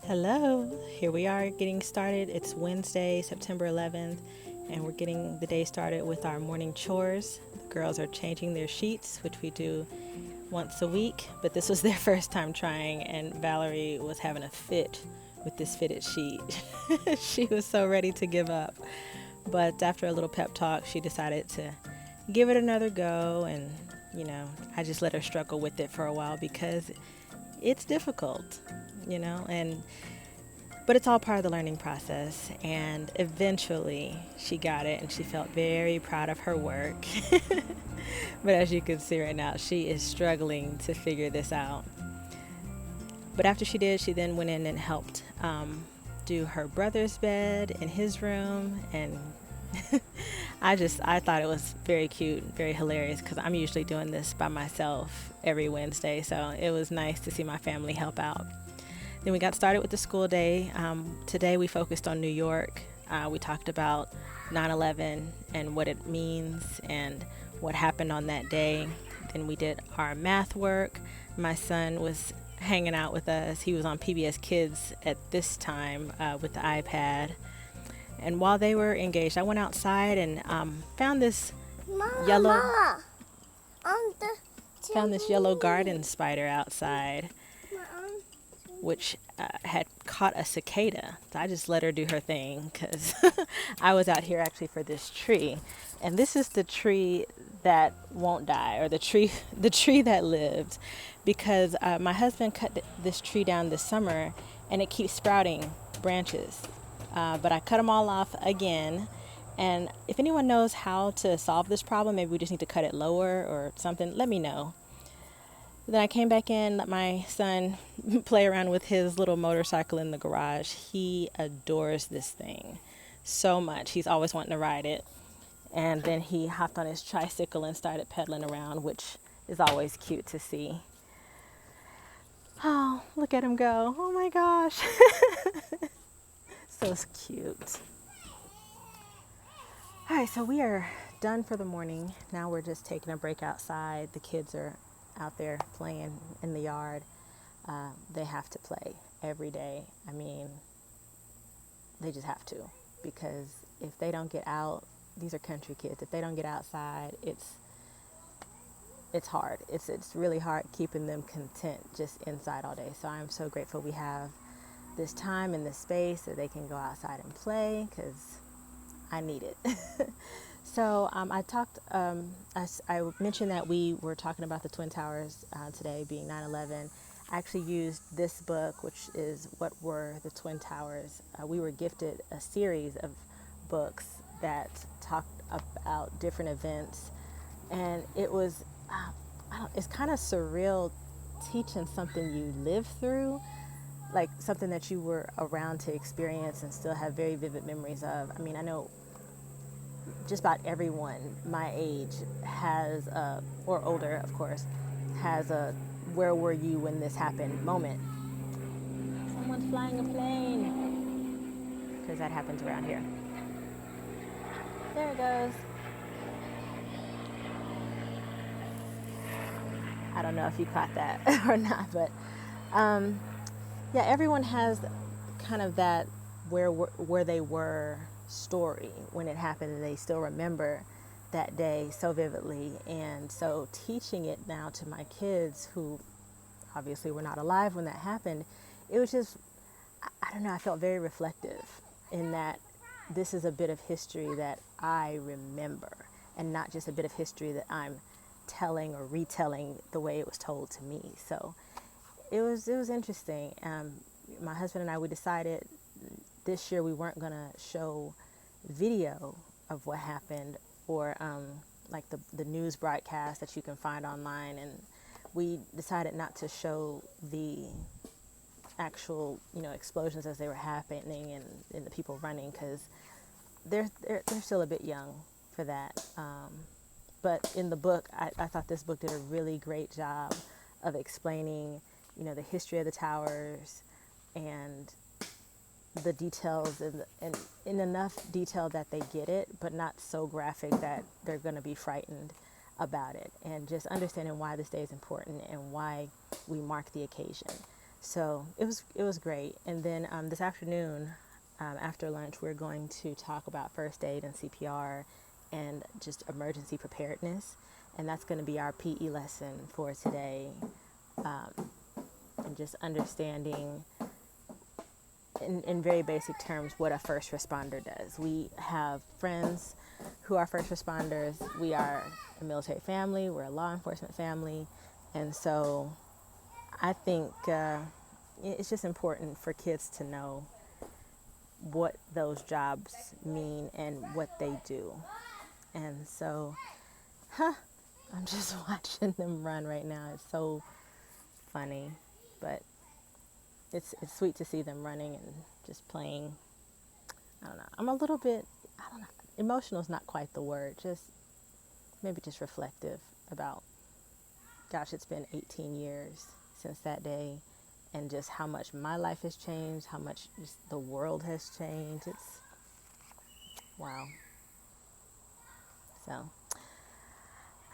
Hello, here we are getting started. It's Wednesday, September 11th, and we're getting the day started with our morning chores. The girls are changing their sheets, which we do once a week, but this was their first time trying, and Valerie was having a fit with this fitted sheet. She was so ready to give up, but after a little pep talk, she decided to give it another go, and I just let her struggle with it for a while because it's difficult, and but it's all part of the learning process, and eventually she got it and she felt very proud of her work. But as you can see right now, she is struggling to figure this out. But after she did, she then went in and helped do her brother's bed in his room, and I thought it was very cute, very hilarious, because I'm usually doing this by myself every Wednesday, so it was nice to see my family help out. Then we got started with the school day. Today we focused on New York. We talked about 9/11 and what it means and what happened on that day. Then we did our math work. My son was hanging out with us. He was on PBS Kids at this time with the iPad. And while they were engaged, I went outside and found this yellow Mama, found this yellow garden spider outside, which had caught a cicada. So I just let her do her thing because I was out here actually for this tree. And this is the tree that won't die, or the tree that lived, because my husband cut this tree down this summer and it keeps sprouting branches. But I cut them all off again. And if anyone knows how to solve this problem, maybe we just need to cut it lower or something, let me know. Then I came back in, let my son play around with his little motorcycle in the garage. He adores this thing so much. He's always wanting to ride it. And then he hopped on his tricycle and started pedaling around, which is always cute to see. Oh, look at him go. Oh my gosh. So cute. All right, so we are done for the morning. Now we're just taking a break outside. The kids are out there playing in the yard. They have to play every day. I mean, they just have to, because if they don't get out, these are country kids. If they don't get outside, it's hard. It's really hard keeping them content just inside all day. So I'm so grateful we have this time and this space so they can go outside and play, because I need it. So I mentioned that we were talking about the Twin Towers today being 9/11. I actually used this book, which is What Were the Twin Towers. We were gifted a series of books that talked about different events, and it was, it's kind of surreal teaching something you lived through, like something that you were around to experience and still have very vivid memories of. I mean, I know just about everyone my age has, or older, of course, has a "where were you when this happened" moment. Someone's flying a plane, because that happens around here. There it goes. I don't know if you caught that or not, but yeah, everyone has kind of that where they were story when it happened, and they still remember that day so vividly. And so teaching it now to my kids, who obviously were not alive when that happened, it was just, I don't know, I felt very reflective in that this is a bit of history that I remember, and not just a bit of history that I'm telling or retelling the way it was told to me. So it was interesting. My husband and I, we decided this year we weren't going to show video of what happened, or like the news broadcast that you can find online, and we decided not to show the actual explosions as they were happening, and the people running, because they're still a bit young for that. But in the book, I thought this book did a really great job of explaining the history of the towers and the details, and in enough detail that they get it, but not so graphic that they're going to be frightened about it, and just understanding why this day is important and why we mark the occasion. So it was great. And then this afternoon, after lunch, we're going to talk about first aid and CPR and just emergency preparedness. And that's going to be our PE lesson for today. And just understanding in very basic terms what a first responder does. We have friends who are first responders. We are a military family. We're a law enforcement family. And so I think it's just important for kids to know what those jobs mean and what they do. And so, I'm just watching them run right now. It's so funny, but it's sweet to see them running and just playing. I don't know. I'm a little bit, I don't know, emotional is not quite the word. Just maybe just reflective about, gosh, it's been 18 years since that day, and just how much my life has changed, how much just the world has changed. It's wow. So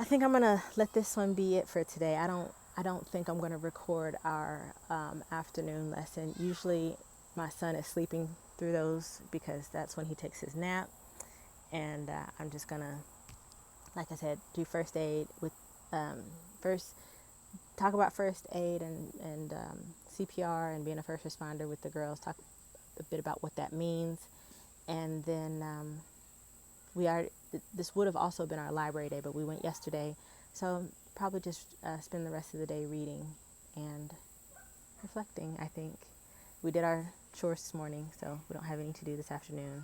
I think I'm gonna let this one be it for today. I don't think I'm gonna record our afternoon lesson. Usually my son is sleeping through those because that's when he takes his nap, and I'm just gonna, like I said, do first aid with first talk about first aid and CPR and being a first responder with the girls. Talk a bit about what that means, and then we are. This would have also been our library day, but we went yesterday, so probably just spend the rest of the day reading and reflecting. I think we did our chores this morning, so we don't have any to do this afternoon.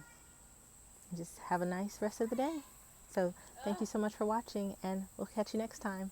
Just have a nice rest of the day. So thank you so much for watching, and we'll catch you next time.